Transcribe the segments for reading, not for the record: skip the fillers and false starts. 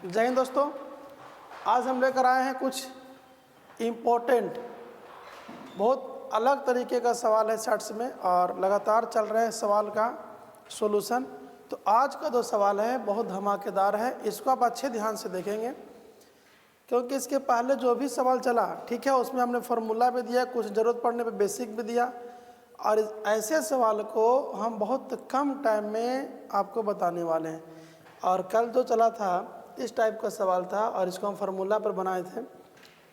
जय हिंद दोस्तों, आज हम लेकर आए हैं कुछ इम्पोर्टेंट बहुत अलग तरीके का सवाल है सेट्स में और लगातार चल रहे हैं सवाल का सॉल्यूशन। तो आज का जो सवाल है बहुत धमाकेदार है, इसको आप अच्छे ध्यान से देखेंगे क्योंकि इसके पहले जो भी सवाल चला ठीक है उसमें हमने फार्मूला भी दिया, कुछ ज़रूरत पड़ने पे बेसिक भी दिया और ऐसे सवाल को हम बहुत कम टाइम में आपको बताने वाले हैं। और कल जो चला था इस टाइप का सवाल था और इसको हम फार्मूला पर बनाए थे।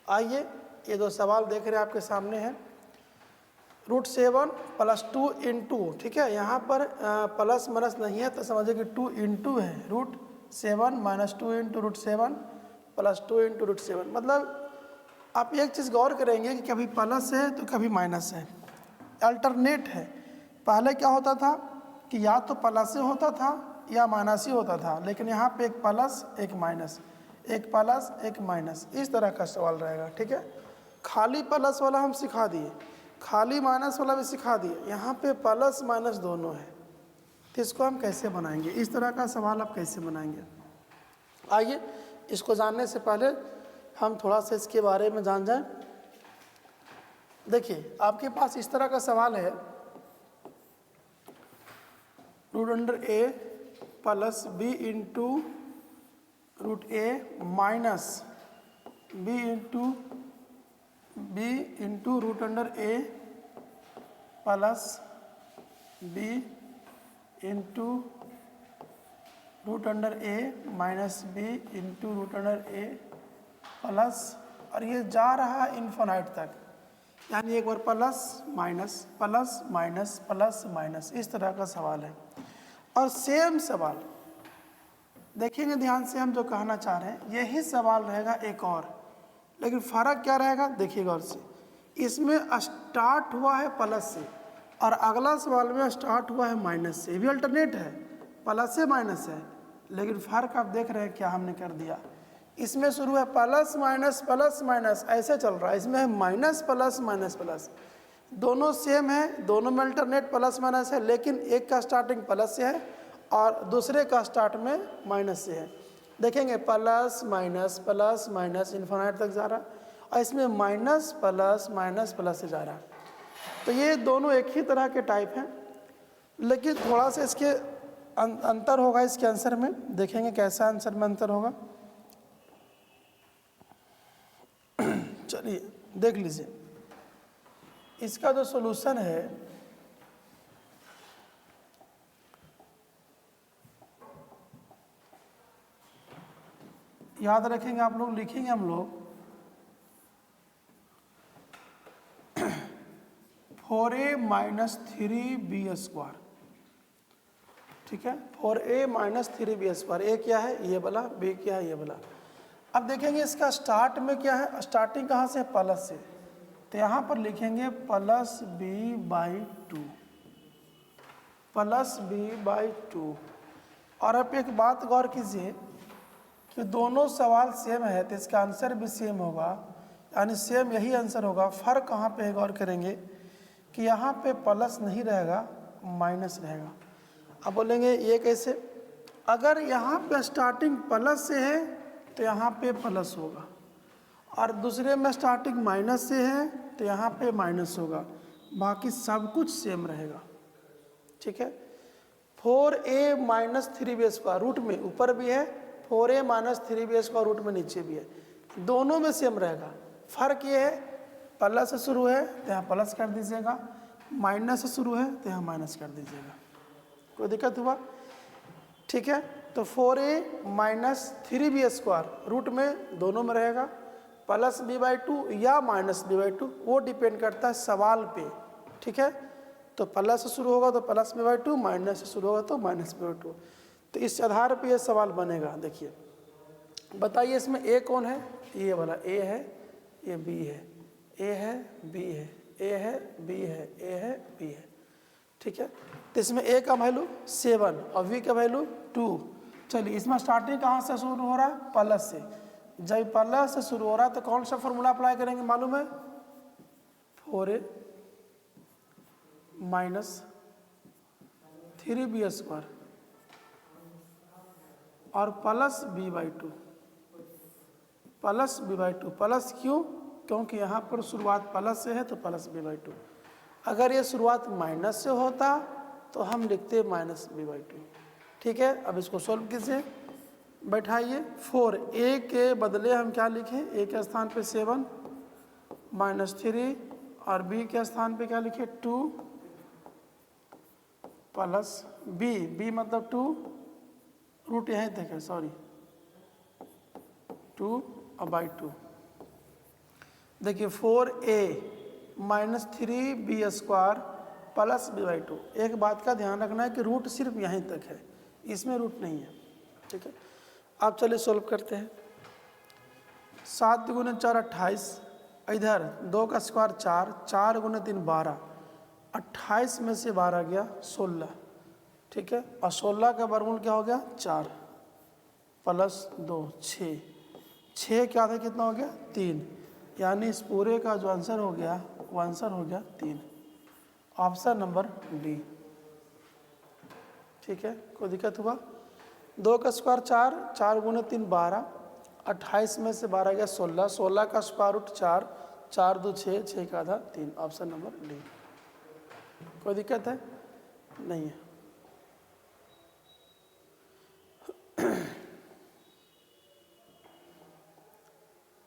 आइए ये दो सवाल देख रहे हैं आपके सामने हैं। √7 + 2 × ठीक है, यहाँ पर प्लस माइनस नहीं है तो समझिए कि 2 × है। √7 - 2 × √7 + 2 × √7 मतलब आप एक चीज़ गौर करेंगे कि कभी प्लस है तो कभी माइनस है, अल्टरनेट है। पहले क्या होता था कि या तो प्लस से होता था या माइनस ही होता था, लेकिन यहाँ पे एक प्लस एक माइनस, एक प्लस एक माइनस, इस तरह का सवाल रहेगा। ठीक है, खाली प्लस वाला हम सिखा दिए, खाली माइनस वाला भी सिखा दिए, यहाँ पे प्लस माइनस दोनों है। तो इसको हम कैसे बनाएंगे, इस तरह का सवाल आप कैसे बनाएंगे। आइए इसको जानने से पहले हम थोड़ा सा इसके बारे में जान जाएं। देखिए आपके पास इस तरह का सवाल है, √a + b × √a minus b × √a plus b × √a minus b × √a plus, और ये जा रहा है इन्फिनाइट तक, यानी एक बार plus minus plus minus plus minus, इस तरह का सवाल है। और सेम सवाल देखेंगे ध्यान से, हम जो कहना चाह रहे हैं यही सवाल रहेगा एक और, लेकिन फ़र्क क्या रहेगा देखिए गौर से। इसमें स्टार्ट हुआ है प्लस से और अगला सवाल में स्टार्ट हुआ है माइनस से। ये भी अल्टरनेट है, प्लस से माइनस है, लेकिन फ़र्क आप देख रहे हैं क्या हमने कर दिया। इसमें शुरू है प्लस माइनस ऐसे चल रहा है, इसमें है माइनस प्लस माइनस प्लस, दोनों सेम है, दोनों में अल्टरनेट प्लस माइनस है, लेकिन एक का स्टार्टिंग प्लस से है और दूसरे का स्टार्ट में माइनस से है। देखेंगे प्लस माइनस इन्फिनाइट तक जा रहा है और इसमें माइनस प्लस से जा रहा है। तो ये दोनों एक ही तरह के टाइप हैं, लेकिन थोड़ा सा इसके अंतर होगा इसके आंसर में। देखेंगे कैसा आंसर में अंतर होगा, चलिए देख लीजिए। इसका जो सॉल्यूशन है याद रखेंगे आप लोग, लिखेंगे हम लोग 4a - 3b²। ठीक है, 4a - 3b²। ए क्या है ये वाला, बी क्या है ये वाला। अब देखेंगे इसका स्टार्ट में क्या है, स्टार्टिंग कहाँ से है प्लस से, तो यहाँ पर लिखेंगे +b/2 +b/2। और अब एक बात गौर कीजिए कि दोनों सवाल सेम है तो इसका आंसर भी सेम होगा, यानी सेम यही आंसर होगा। फ़र्क कहाँ पे है गौर करेंगे कि यहाँ पे प्लस नहीं रहेगा, माइनस रहेगा। अब बोलेंगे ये कैसे, अगर यहाँ पे स्टार्टिंग प्लस से है तो यहाँ पे प्लस होगा और दूसरे में स्टार्टिंग माइनस से है तो यहाँ पे माइनस होगा, बाकी सब कुछ सेम रहेगा। ठीक है, 4a - 3b² रूट में ऊपर भी है, 4a - 3b² रूट में नीचे भी है, दोनों में सेम रहेगा। फ़र्क ये है प्लस से शुरू है तो यहाँ प्लस कर दीजिएगा, माइनस से शुरू है तो यहाँ माइनस कर दीजिएगा। कोई दिक्कत हुआ? ठीक है, तो 4a - 3b² रूट में दोनों में रहेगा, प्लस b/2 या माइनस b/2, वो डिपेंड करता है सवाल पे। ठीक है, तो प्लस से शुरू होगा तो प्लस b/2, माइनस से शुरू होगा तो माइनस b/2। तो इस आधार पे ये सवाल बनेगा। देखिए बताइए इसमें a कौन है, ये वाला a है, ये b है, a है b है, a है b है, a है b है। ठीक है, तो इसमें a का वैल्यू 7 और v का वैल्यू 2। चलिए इसमें स्टार्टिंग कहाँ से शुरू हो रहा है, प्लस से। जब प्लस से शुरू हो रहा है तो कौन सा फॉर्मूला अप्लाई करेंगे मालूम है, 4a - 3b² और plus b/2। Plus B by two. Plus क्यों? क्योंकि यहाँ पर शुरुआत प्लस से है तो प्लस बी बाई टू। अगर ये शुरुआत माइनस से होता तो हम लिखते माइनस बी बाई टू। ठीक है, अब इसको सॉल्व कीजिए, बैठाइए। 4 ए के बदले हम क्या लिखें? ए के स्थान पे 7 माइनस 3 और बी के स्थान पे क्या लिखे? 2 प्लस बी मतलब 2, रूट यहीं तक है, सॉरी 2 और बाई 2। देखिए 4a minus 3b square plus B by 2। एक बात का ध्यान रखना है कि रूट सिर्फ यहीं तक है, इसमें रूट नहीं है। ठीक है, आप चलिए सॉल्व करते हैं। 7 गुने 4 28, इधर 2 का स्क्वायर 4, 4 गुने 3 12, 28 में से 12 गया 16। ठीक है, और 16 का वर्गमूल क्या हो गया? 4 प्लस 2 6, 6 के आधे कितना हो गया? 3। यानी इस पूरे का जो आंसर हो गया वो आंसर हो गया 3, ऑप्शन नंबर डी। ठीक है, कोई दिक्कत हुआ? 2 का स्क्वायर 4, 4 गुने 3 12, 28 में से 12 गया 16, 16 का स्क्वायर रूट 4, 4 2 6, 6 का आधा 3, ऑप्शन नंबर डी। कोई दिक्कत है? नहीं है।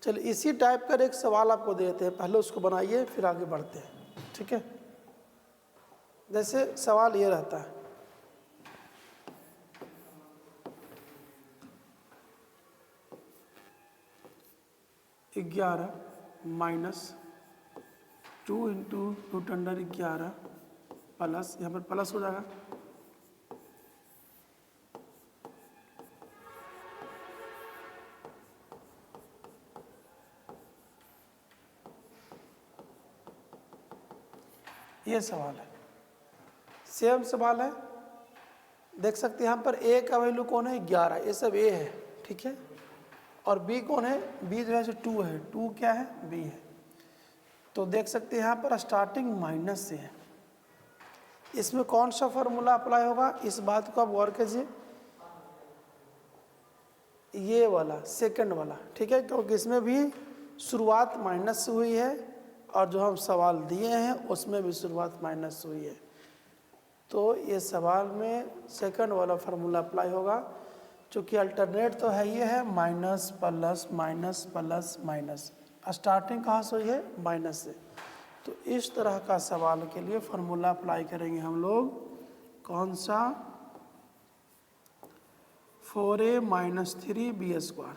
चलिए इसी टाइप का एक सवाल आपको देते हैं, पहले उसको बनाइए फिर आगे बढ़ते हैं। ठीक है, जैसे सवाल ये रहता है, ग्यारह minus 2 into root under 11 plus, यहाँ पर प्लस हो जाएगा, ये सवाल है। सेम सवाल है, देख सकते हैं यहाँ पर ए का वैल्यू कौन है? 11, ये सब ए है। ठीक है, और बी कौन है? बी जो है 2 है, 2 क्या है? बी है। तो देख सकते हैं यहाँ पर स्टार्टिंग माइनस से है, इसमें कौन सा फॉर्मूला अप्लाई होगा? इस बात को आप गौर कीजिए, ये वाला सेकंड वाला। ठीक है, क्योंकि इसमें भी शुरुआत माइनस से हुई है और जो हम सवाल दिए हैं उसमें भी शुरुआत माइनस से हुई है। तो ये सवाल में सेकंड वाला फार्मूला अप्लाई होगा, चूँकि अल्टरनेट तो है, ये है minus plus minus plus minus, starting कहाँ से हुई है? माइनस से। तो इस तरह का सवाल के लिए फार्मूला अप्लाई करेंगे हम लोग, कौन सा? 4a minus 3b square,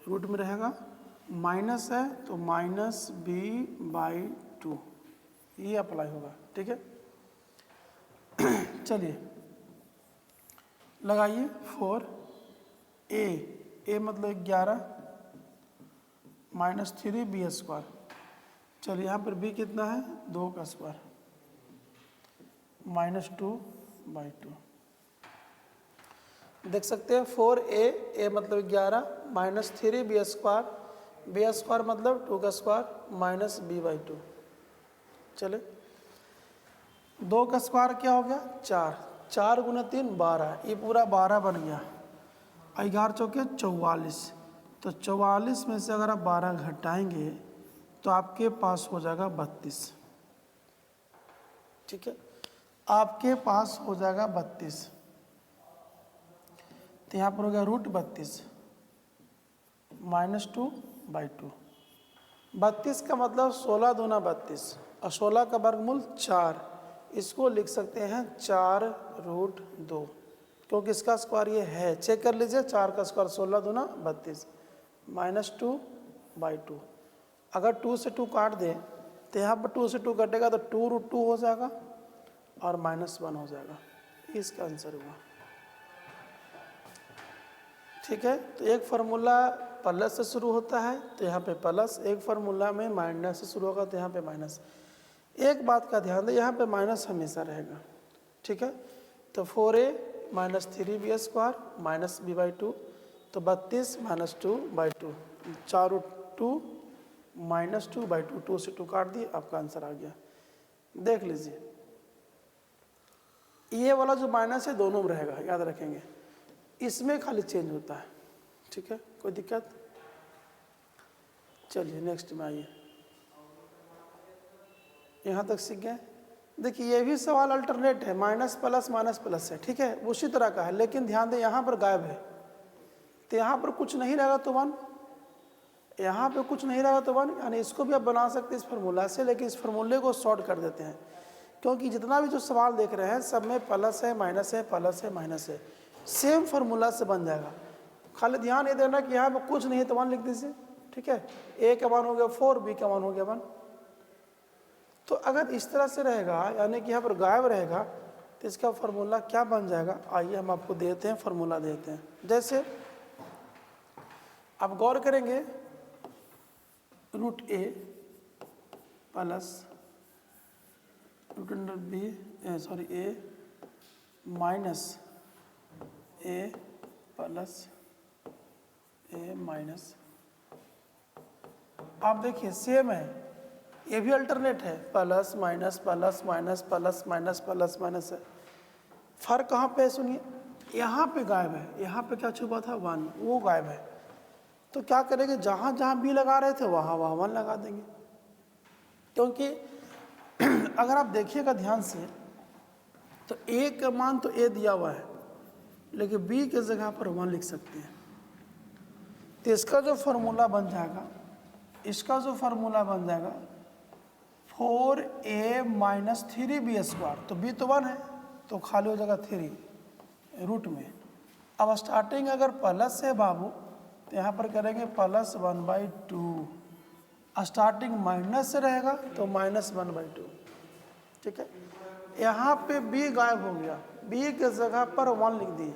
root में रहेगा, माइनस है तो माइनस b बाई 2, ये अप्लाई होगा। ठीक है, चलिए लगाइए। 4a मतलब 11 माइनस 3b स्क्वायर। चलिए यहाँ पर b कितना है? 2 का स्क्वायर माइनस 2 बाई 2। देख सकते हैं 4a मतलब 11 minus 3b square, b square मतलब 2 का स्क्वायर माइनस b बाई 2। चले 2 का स्क्वायर क्या हो गया? 4, 4 गुना 3 12, ये पूरा 12 बन गया, 11 चौके 44। तो 44 में से अगर आप 12 घटाएंगे तो आपके पास हो जाएगा 32। ठीक है, आपके पास हो जाएगा 32। तो यहाँ पर हो गया रूट 32 माइनस 2 बाई 2। 32 का मतलब 16 दूना 32 और 16 का वर्गमूल 4, इसको लिख सकते हैं 4 रूट 2, क्योंकि इसका स्क्वायर ये है। चेक कर लीजिए, 4 का स्क्वायर 16 दूना 32 माइनस 2 बाई 2। अगर 2 से 2 काट दें तो यहाँ पर 2 से 2 कटेगा तो 2 रूट 2 हो जाएगा और माइनस 1 हो जाएगा, इसका आंसर हुआ। ठीक है, तो एक फार्मूला प्लस से शुरू होता है तो यहाँ पे प्लस, एक फार्मूला में माइनस से शुरू होगा तो यहाँ पे माइनस। एक बात का ध्यान दें, यहाँ पे माइनस हमेशा रहेगा। ठीक है, तो 4a minus 3b square minus b by 2, तो 32 minus 2 by 2, 4 root 2 minus 2 by 2, 2 से 2 काट दिए, आपका आंसर आ गया। देख लीजिए, ये वाला जो माइनस है दोनों में रहेगा, याद रखेंगे, इसमें खाली चेंज होता है। ठीक है, कोई दिक्कत? चलिए नेक्स्ट में आइए, यहाँ तक सीख गए। देखिए ये भी सवाल अल्टरनेट है, माइनस प्लस है, ठीक है, उसी तरह का है, लेकिन ध्यान दें यहाँ पर गायब है, तो यहाँ पर कुछ नहीं रहेगा तो 1, यहाँ पे कुछ नहीं रहेगा तो 1, यानी इसको भी आप बना सकते हैं इस फार्मूला से, लेकिन इस फार्मूले को शॉर्ट कर देते हैं, क्योंकि जितना भी जो सवाल देख रहे हैं सब में प्लस है माइनस है प्लस है माइनस है, सेम फार्मूला से बन जाएगा। खाली ध्यान ये देना कि यहाँ पर कुछ नहीं है तो 1 लिख दीजिए, ठीक है, ए का मान हो गया 4, बी का मान हो गया 1। तो अगर इस तरह से रहेगा, यानी कि यहाँ पर गायब रहेगा, तो इसका फार्मूला क्या बन जाएगा, आइए हम आपको देते हैं, फार्मूला देते हैं। जैसे आप गौर करेंगे, root a plus root under b, sorry a minus a plus a minus, आप देखिए सेम है, ये भी अल्टरनेट है, plus minus plus minus plus minus plus minus है। फर्क कहाँ पे है सुनिए, यहाँ पे गायब है, यहाँ पे क्या छुपा था 1, वो गायब है। तो क्या करेंगे, जहाँ जहाँ बी लगा रहे थे वहाँ वहाँ 1 लगा देंगे, क्योंकि अगर आप देखिएगा ध्यान से तो ए का मान तो ए दिया हुआ है, लेकिन बी के जगह पर 1 लिख सकते हैं। तो इसका जो फार्मूला बन जाएगा, इसका जो फार्मूला बन जाएगा 4a माइनस 3b स्क्वायर, तो b तो 1 है तो खाली हो जाएगा 3 रूट में। अब स्टार्टिंग अगर प्लस है बाबू, तो यहाँ पर करेंगे प्लस 1/2, स्टार्टिंग माइनस से रहेगा तो माइनस 1/2, ठीक है। यहाँ पे b गायब हो गया, b के जगह पर 1 लिख दिए,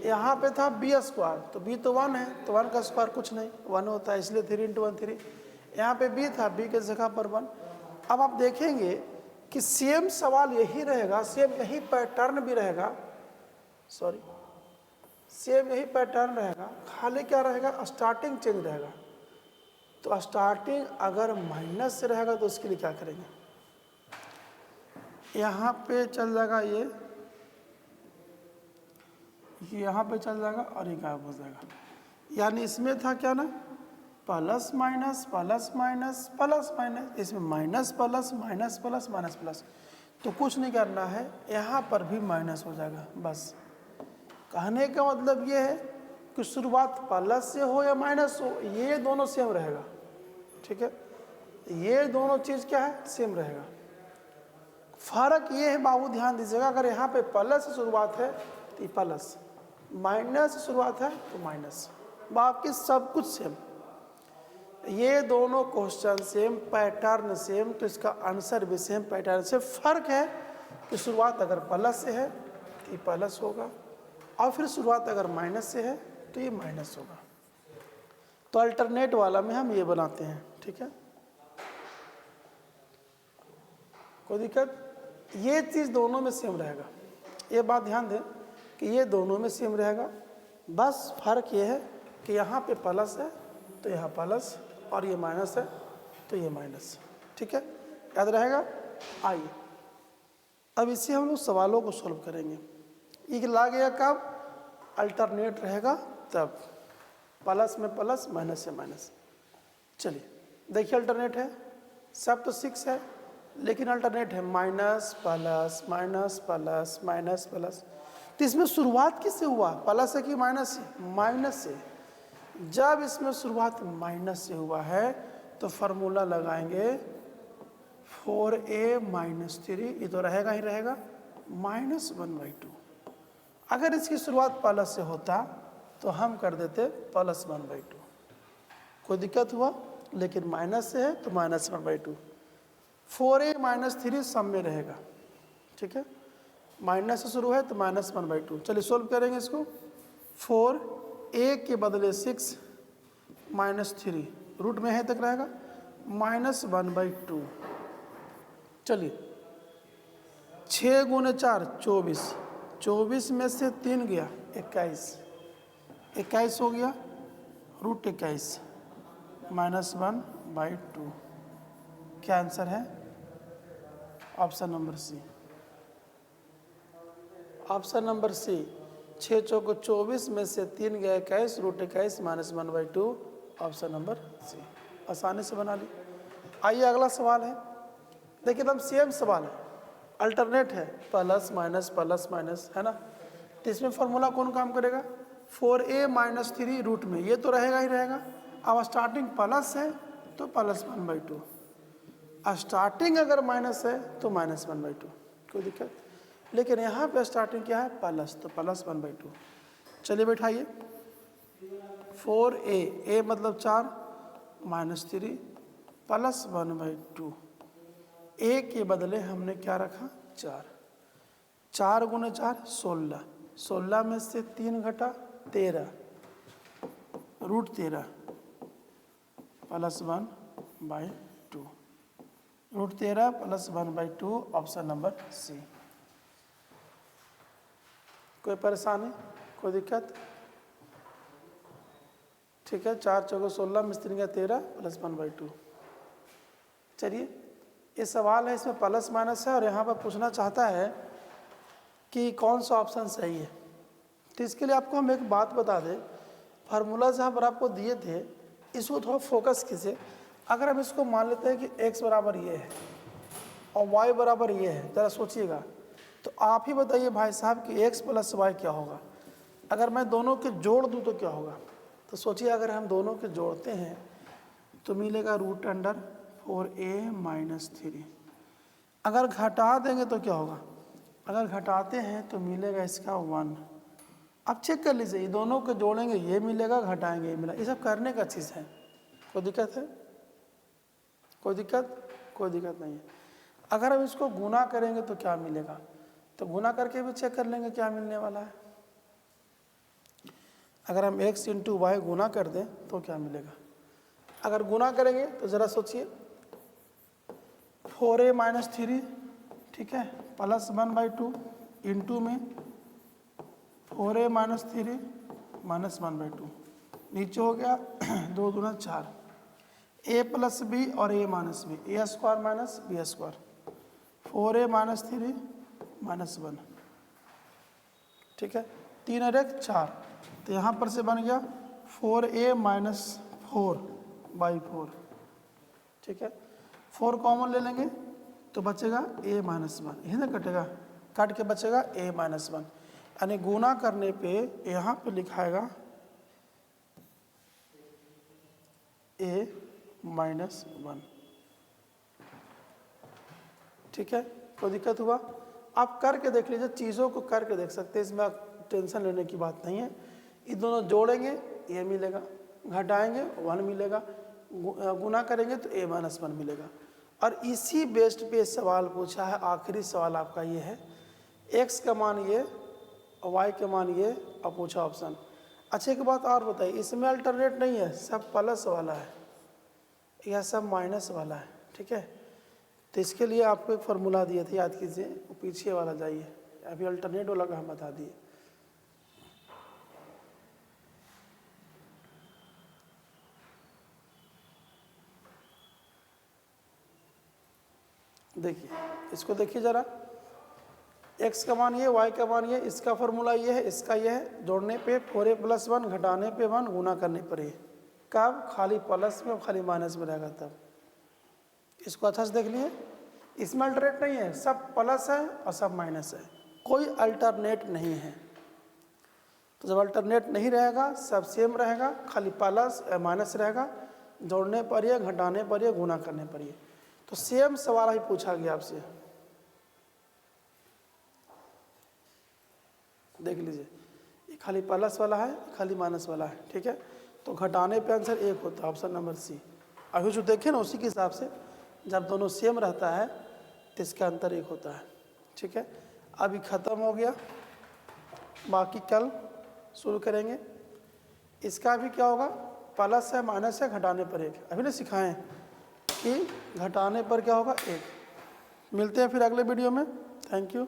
यहाँ पे था b स्क्वायर, तो b तो 1 है, तो 1 का स्क्वायर कुछ नहीं 1 होता है, इसलिए 3 × 1 3। यहाँ पे b था, b के जगह पर 1। अब आप देखेंगे कि सेम सवाल यही रहेगा, सेम यही पैटर्न भी रहेगा, सॉरी सेम यही पैटर्न रहेगा, खाली क्या रहेगा, स्टार्टिंग चेंज रहेगा। तो स्टार्टिंग अगर माइनस से रहेगा तो उसके लिए क्या करेंगे, यहाँ पे चल जाएगा ये यहाँ पे चल जाएगा और ये गायब हो जाएगा। यानी इसमें था क्या ना, plus minus plus minus plus minus, इसमें minus plus minus plus minus plus, तो कुछ नहीं करना है, यहाँ पर भी माइनस हो जाएगा। बस कहने का मतलब ये है कि शुरुआत प्लस से हो या माइनस हो, ये दोनों सेम रहेगा, ठीक है, ये दोनों चीज़ क्या है, सेम रहेगा। फर्क ये है बाबू, ध्यान दीजिएगा, अगर यहाँ पे प्लस से शुरुआत है तो प्लस, माइनस से शुरुआत है तो माइनस, बाकी सब कुछ सेम। ये दोनों क्वेश्चन सेम, पैटर्न सेम, तो इसका आंसर भी सेम पैटर्न से। फर्क है कि शुरुआत अगर प्लस से है तो ये प्लस होगा, और फिर शुरुआत अगर माइनस से है तो ये माइनस होगा। तो अल्टरनेट वाला में हम ये बनाते हैं, ठीक है, कोई दिक्कत? ये चीज़ दोनों में सेम रहेगा, ये बात ध्यान दें कि ये दोनों में सेम रहेगा, बस फर्क ये है कि यहाँ पे प्लस है तो यहाँ प्लस, और ये माइनस है तो ये माइनस, ठीक है, याद रहेगा। आइए अब इससे हम लोग सवालों को सॉल्व करेंगे। ये ला गया कब, अल्टरनेट रहेगा तब, प्लस में प्लस माइनस से माइनस। चलिए देखिए, अल्टरनेट है, सब तो 6 है, लेकिन अल्टरनेट है minus plus minus plus minus plus. तो इसमें शुरुआत किससे हुआ, प्लस से कि माइनस से? माइनस से। जब इसमें शुरुआत माइनस से हुआ है तो फार्मूला लगाएंगे 4a माइनस 3, ये तो रहेगा ही रहेगा, माइनस 1/2। अगर इसकी शुरुआत प्लस से होता तो हम कर देते प्लस 1/2, कोई दिक्कत हुआ? लेकिन माइनस से है तो माइनस 1/2। 4a माइनस 3 सब में रहेगा, ठीक है, माइनस से शुरू है तो माइनस 1/2। चलिए सोल्व करेंगे इसको। 4a के बदले 6 माइनस 3 रूट में है तक रहेगा, माइनस 1/2। चलिए 6 × 4 24, 24 में से 3 गया 21, 21 हो गया, रूट 21 माइनस 1/2। क्या आंसर है? Option number C, option number C. 6 चौको 24 में से 3 गए 21 root 21 minus 1/2 option number C. आसानी से बना ली। आइए अगला सवाल है, देखिए एकदम सेम सवाल है, अल्टरनेट है, प्लस माइनस है ना। तो इसमें फॉर्मूला कौन काम करेगा, 4a माइनस 3 रूट में, ये तो रहेगा ही रहेगा। अब स्टार्टिंग प्लस है तो प्लस 1/2, स्टार्टिंग अगर माइनस है तो माइनस 1/2, कोई दिक्कत। लेकिन यहाँ पे स्टार्टिंग क्या है, प्लस, तो प्लस 1/2। चलिए बैठाइए, 4a, a मतलब 4 माइनस 3 प्लस 1/2, a के बदले हमने क्या रखा, 4, 4 गुने 4 16, 16 में से 3 घटा 13 root 13 plus 1/2, root 13 plus 1/2 option number C. कोई परेशानी, कोई दिक्कत, ठीक है। 4 चौको 16 में 3 का 13 प्लस 1/2। चलिए ये सवाल है, इसमें प्लस माइनस है और यहाँ पर पूछना चाहता है कि कौन सा ऑप्शन सही है। तो इसके लिए आपको हम एक बात बता दें, फार्मूला जहाँ पर आपको दिए थे इसको थोड़ा फोकस कीजिए। अगर हम इसको मान लेते हैं कि x बराबर ये है और y बराबर ये है, ज़रा सोचिएगा, तो आप ही बताइए भाई साहब कि x प्लस वाई क्या होगा। अगर मैं दोनों के जोड़ दूँ तो क्या होगा, तो सोचिए अगर हम दोनों के जोड़ते हैं तो मिलेगा रूट अंडर 4a माइनस 3। अगर घटा देंगे तो क्या होगा, अगर घटाते हैं तो मिलेगा इसका 1। अब चेक कर लीजिए, ये दोनों को जोड़ेंगे ये मिलेगा, घटाएंगे ये मिलेगा, ये सब करने का चीज़ है। कोई दिक्कत है, कोई दिक्कत, कोई दिक्कत नहीं है। अगर हम इसको गुना करेंगे तो क्या मिलेगा, तो गुना करके भी चेक कर लेंगे क्या मिलने वाला है। अगर हम x इंटू वाई गुना कर दें तो क्या मिलेगा, अगर गुना करेंगे तो ज़रा सोचिए, 4a माइनस 3, ठीक है, प्लस 1/2 इंटू में 4a माइनस 3 माइनस 1/2, नीचे हो गया 2 दूना 4, a प्लस बी और a minus b, a square minus b square, 4a minus 3 माइनस 1, ठीक है, 3 और 1 4, तो यहाँ पर से बन गया 4a माइनस 4/4, ठीक है। 4 कॉमन ले लेंगे तो बचेगा a माइनस 1, यही ना कटेगा, काट के बचेगा a माइनस 1, यानी गुना करने पे यहाँ पे लिखाएगा a माइनस 1, ठीक है। कोई दिक्कत हुआ, आप करके देख लीजिए, चीज़ों को करके देख सकते हैं, इसमें टेंशन लेने की बात नहीं है। ये दोनों जोड़ेंगे ये मिलेगा, घटाएंगे 1 मिलेगा, गुना करेंगे तो a माइनस 1 मिलेगा। और इसी बेस्ड पे सवाल पूछा है, आखिरी सवाल आपका ये है, x का मान ये और y का मान ये, और पूछा ऑप्शन। अच्छे की बात और बताइए, इसमें अल्टरनेट नहीं है, सब प्लस वाला है या सब माइनस वाला है, ठीक है। तो इसके लिए आपको एक फार्मूला दिए थे, याद कीजिए, वो पीछे वाला जाइए, अभी अल्टरनेट वाला का हम बता दिए। देखिए इसको देखिए ज़रा, x का मान ये, y का मान ये, इसका फार्मूला ये है, इसका ये है, जोड़ने पे 4a प्लस 1, घटाने पे 1, गुना करने पर ये, कब खाली प्लस में खाली माइनस में रहेगा तब। इसको अच्छा से देख लिए, इसमें अल्टरनेट नहीं है, सब प्लस है और सब माइनस है, कोई अल्टरनेट नहीं है। तो जब अल्टरनेट नहीं रहेगा, सब सेम रहेगा, खाली प्लस माइनस रहेगा, जोड़ने पर ये, घटाने पर ये, गुना करने पर ये। तो सेम सवाल ही पूछा गया आपसे, देख लीजिए, ये खाली प्लस वाला है, खाली माइनस वाला है, ठीक है। तो घटाने पे आंसर 1 होता है, ऑप्शन नंबर सी। अभी जो देखें ना उसी के हिसाब से, जब दोनों सेम रहता है तो इसका अंतर 1 होता है, ठीक है। अभी ख़त्म हो गया, बाकी कल शुरू करेंगे। इसका भी क्या होगा, प्लस है माइनस है, घटाने पर 1, अभी ना सिखाएं कि घटाने पर क्या होगा 1। मिलते हैं फिर अगले वीडियो में, थैंक यू।